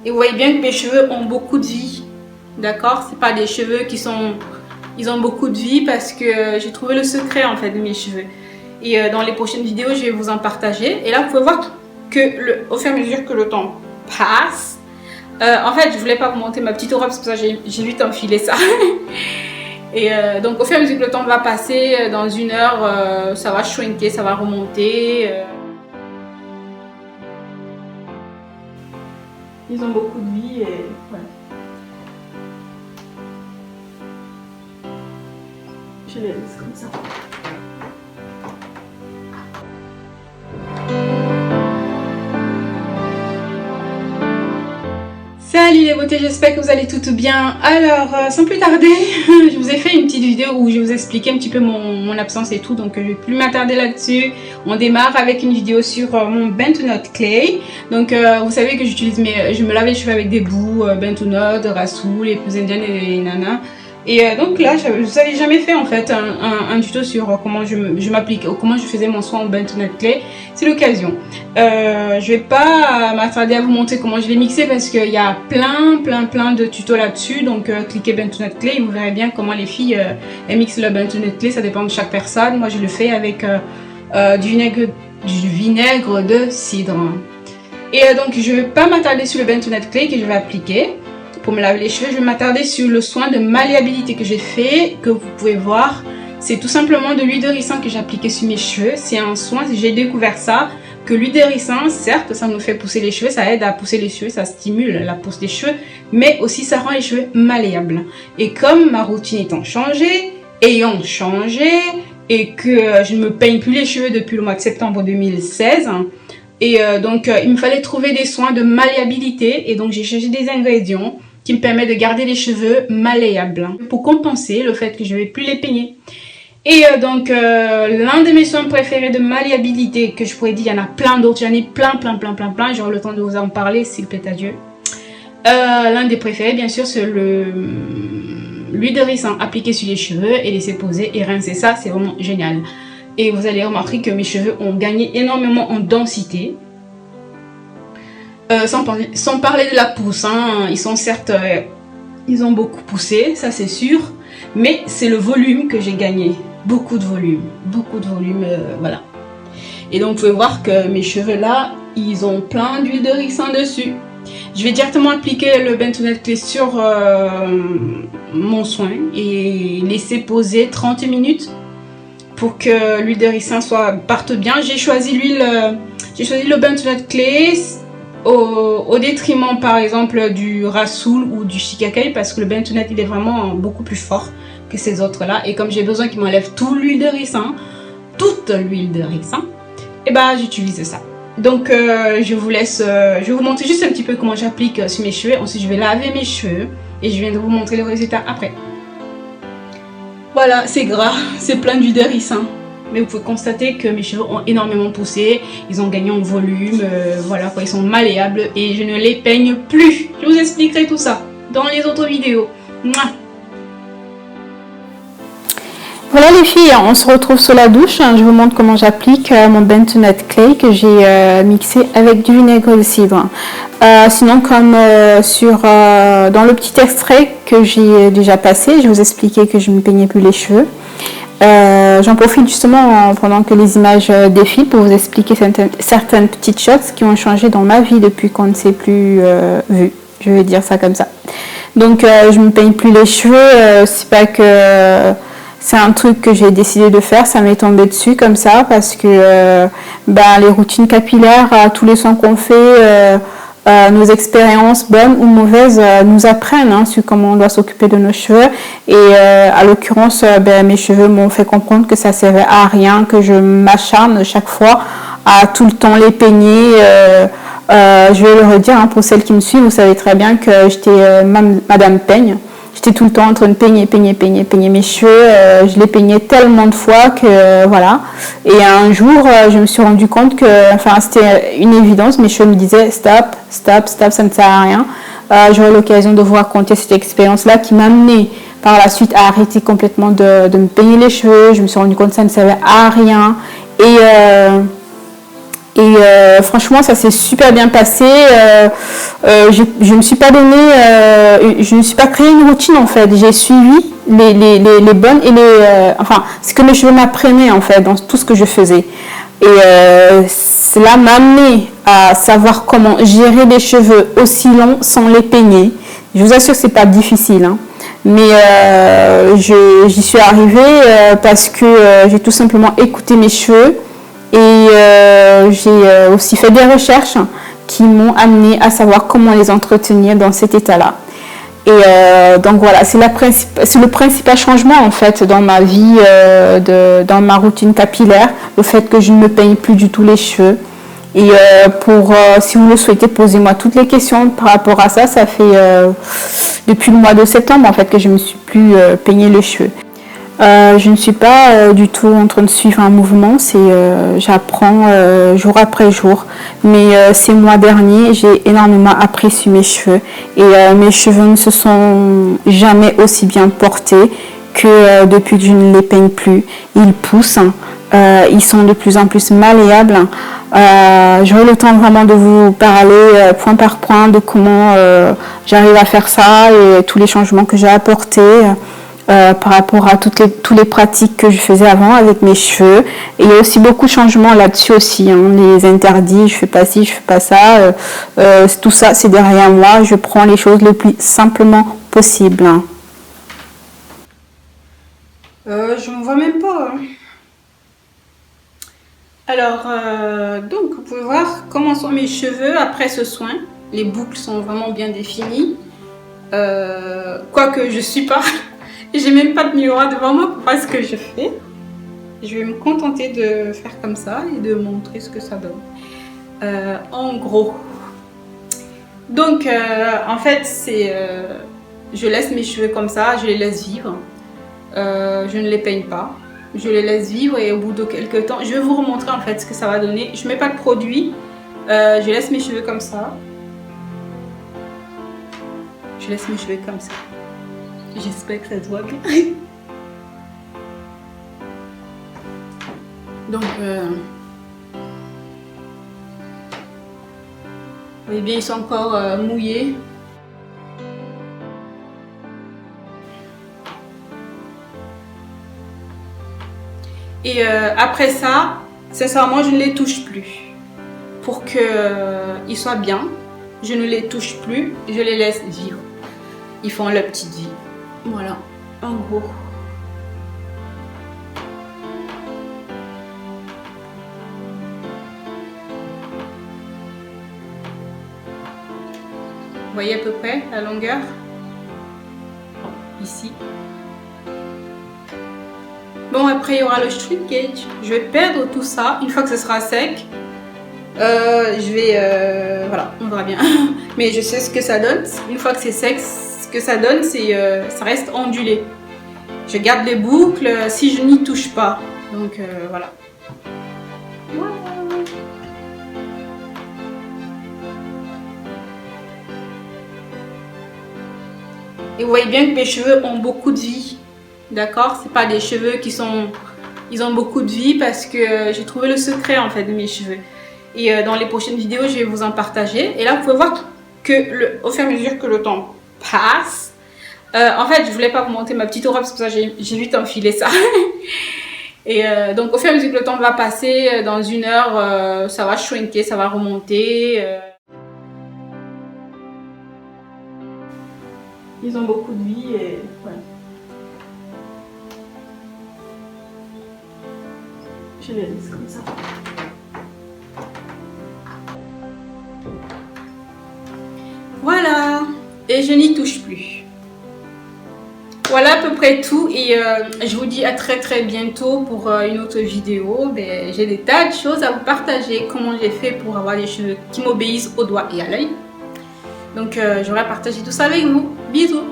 Et vous voyez bien que mes cheveux ont beaucoup de vie. D'accord? C'est pas des cheveux qui sont... Ils ont beaucoup de vie parce que j'ai trouvé le secret en fait de mes cheveux. Et dans les prochaines vidéos, je vais vous en partager. Et là, vous pouvez voir que au fur et à mesure que le temps passe, en fait, je voulais pas vous montrer ma petite robe, c'est pour ça que j'ai vite enfilé ça. Et donc, au fur et à mesure que le temps va passer, dans 1 heure, ça va shrinker, ça va remonter. Ils ont beaucoup de vie et voilà. Je les laisse comme ça. Salut les beautés, j'espère que vous allez toutes bien. Alors, sans plus tarder, je vous ai fait une petite vidéo où je vous expliquais un petit peu mon absence et tout. Donc, je ne vais plus m'attarder là-dessus. On démarre avec une vidéo sur mon Bentonite Clay. Donc, vous savez que j'utilise je me lave les cheveux avec des bouts Bentonite, Rasoul, les plus indiennes et Nana. Et donc là, je ne vous avais jamais fait en fait un tuto sur comment je m'applique, comment je faisais mon soin en Bentonite Clay. C'est l'occasion. Je vais pas m'attarder à vous montrer comment je l'ai mixé parce qu'il y a plein de tutos là-dessus. Donc cliquez Bentonite Clay et vous verrez bien comment les filles elles mixent le Bentonite Clay. Ça dépend de chaque personne. Moi, je le fais avec du vinaigre de cidre. Et donc, je ne vais pas m'attarder sur le Bentonite Clay que je vais appliquer. Pour me laver les cheveux, je vais m'attarder sur le soin de malléabilité que j'ai fait, que vous pouvez voir. C'est tout simplement de l'huile de ricin que j'ai appliqué sur mes cheveux. C'est un soin, j'ai découvert ça, que l'huile de ricin, certes, ça nous fait pousser les cheveux, ça aide à pousser les cheveux, ça stimule la pousse des cheveux, mais aussi ça rend les cheveux malléables. Et comme ma routine ayant changé, et que je ne me peigne plus les cheveux depuis le mois de septembre 2016, et donc il me fallait trouver des soins de malléabilité, et donc j'ai cherché des ingrédients qui me permet de garder les cheveux malléables pour compenser le fait que je ne vais plus les peigner. Et donc l'un de mes soins préférés de malléabilité que je pourrais dire, il y en a plein d'autres, j'en ai plein, j'aurai le temps de vous en parler s'il plaît à Dieu. L'un des préférés bien sûr c'est l'huile de ricin appliquée sur les cheveux et laisser poser et rincer, ça c'est vraiment génial. Et vous allez remarquer que mes cheveux ont gagné énormément en densité. Sans parler de la pousse, hein. Ils sont certes, ils ont beaucoup poussé, ça c'est sûr, mais c'est le volume que j'ai gagné, beaucoup de volume, voilà. Et donc vous pouvez voir que mes cheveux là, ils ont plein d'huile de ricin dessus. Je vais directement appliquer le Bentonite Clay sur mon soin et laisser poser 30 minutes pour que l'huile de ricin parte bien. J'ai choisi le Bentonite Clay au détriment par exemple du Rasoul ou du Shikakai parce que le Bentonite il est vraiment beaucoup plus fort que ces autres là et comme j'ai besoin qu'il m'enlève toute l'huile de ricin, et ben j'utilise ça. Donc je vais vous montrer juste un petit peu comment j'applique sur mes cheveux. Ensuite je vais laver mes cheveux et je viens de vous montrer le résultat après. Voilà, c'est gras, c'est plein d'huile de ricin. Mais vous pouvez constater que mes cheveux ont énormément poussé, ils ont gagné en volume, voilà quoi, ils sont malléables et je ne les peigne plus. Je vous expliquerai tout ça dans les autres vidéos. Mouah. Voilà les filles, on se retrouve sous la douche. Je vous montre comment j'applique mon Bentonite Clay que j'ai mixé avec du vinaigre de cidre. Sinon comme dans le petit extrait que j'ai déjà passé, je vous expliquais que je ne me peignais plus les cheveux. J'en profite justement pendant que les images défilent pour vous expliquer certaines petites choses qui ont changé dans ma vie depuis qu'on ne s'est plus vu. Je vais dire ça comme ça. Donc je ne me peigne plus les cheveux, c'est pas que c'est un truc que j'ai décidé de faire, ça m'est tombé dessus comme ça parce que les routines capillaires, tous les soins qu'on fait, nos expériences bonnes ou mauvaises nous apprennent sur comment on doit s'occuper de nos cheveux et à l'occurrence mes cheveux m'ont fait comprendre que ça servait à rien, que je m'acharne chaque fois à tout le temps les peigner. Je vais le redire pour celles qui me suivent, vous savez très bien que j'étais Madame Peigne. J'étais tout le temps en train de peigner mes cheveux. Je les peignais tellement de fois que voilà. Et un jour, je me suis rendu compte que, c'était une évidence. Mes cheveux me disaient stop, ça ne sert à rien. J'aurai l'occasion de vous raconter cette expérience-là qui m'a amené par la suite à arrêter complètement de me peigner les cheveux. Je me suis rendu compte que ça ne servait à rien. Et franchement, ça s'est super bien passé. Je me suis pas donné, je ne me suis pas créé une routine en fait. J'ai suivi les bonnes et enfin, ce que mes cheveux m'apprenaient en fait dans tout ce que je faisais. Et cela m'a amené à savoir comment gérer des cheveux aussi longs sans les peigner. Je vous assure que c'est pas difficile, hein. Mais j'y suis arrivée parce que j'ai tout simplement écouté mes cheveux. Et j'ai aussi fait des recherches qui m'ont amené à savoir comment les entretenir dans cet état-là. Et donc voilà, c'est le principal changement en fait dans ma vie, dans ma routine capillaire, le fait que je ne me peigne plus du tout les cheveux. Et si vous le souhaitez, posez-moi toutes les questions par rapport à ça. Ça fait depuis le mois de septembre en fait que je ne me suis plus peigné les cheveux. Je ne suis pas du tout en train de suivre un mouvement, j'apprends jour après jour. Mais ces mois derniers, j'ai énormément appris sur mes cheveux et mes cheveux ne se sont jamais aussi bien portés que depuis que je ne les peigne plus. Ils poussent, ils sont de plus en plus malléables. J'aurai le temps vraiment de vous parler point par point de comment j'arrive à faire ça et tous les changements que j'ai apportés. Par rapport à toutes les pratiques que je faisais avant avec mes cheveux. Et il y a aussi beaucoup de changements là-dessus aussi, hein. Les interdits, je fais pas ci, je fais pas ça. Tout ça, c'est derrière moi. Je prends les choses le plus simplement possible. Hein. Je ne vois même pas. Hein. Alors, donc, vous pouvez voir comment sont mes cheveux après ce soin. Les boucles sont vraiment bien définies. Quoique je suis pas... J'ai même pas de miroir devant moi pour voir ce que je fais. Je vais me contenter de faire comme ça et de montrer ce que ça donne. En gros. Donc, en fait, je laisse mes cheveux comme ça, je les laisse vivre. Je ne les peigne pas. Je les laisse vivre et au bout de quelques temps, je vais vous remontrer en fait ce que ça va donner. Je mets pas de produit. Je laisse mes cheveux comme ça. Je laisse mes cheveux comme ça. J'espère que ça se voit bien. Donc, vous voyez bien, ils sont encore mouillés. Et après ça, sincèrement, je ne les touche plus. Pour qu'ils soient bien, je ne les touche plus, je les laisse vivre. Ils font leur petite vie. Voilà, en gros. Vous voyez à peu près la longueur? Ici. Bon, après il y aura le shrinkage. Je vais perdre tout ça une fois que ce sera sec. Voilà, on verra bien. Mais je sais ce que ça donne. Une fois que c'est sec, ce que ça donne, ça reste ondulé. Je garde les boucles si je n'y touche pas. Donc voilà. Voilà. Et vous voyez bien que mes cheveux ont beaucoup de vie. D'accord? C'est pas des cheveux ils ont beaucoup de vie parce que j'ai trouvé le secret en fait de mes cheveux. Et dans les prochaines vidéos, je vais vous en partager. Et là, vous pouvez voir que au fur et à mesure que le temps passe, en fait, je voulais pas vous montrer ma petite robe parce que ça, j'ai vite enfilé ça. Et donc, au fur et à mesure que le temps va passer, dans 1 heure, ça va shrinker, ça va remonter. Ils ont beaucoup de vie et voilà. Je les laisse comme ça. Voilà, et je n'y touche plus. Voilà à peu près tout et je vous dis à très bientôt pour une autre vidéo. J'ai des tas de choses à vous partager, comment j'ai fait pour avoir des cheveux qui m'obéissent au doigt et à l'œil. Donc j'aurai à partager tout ça avec vous. Bisous.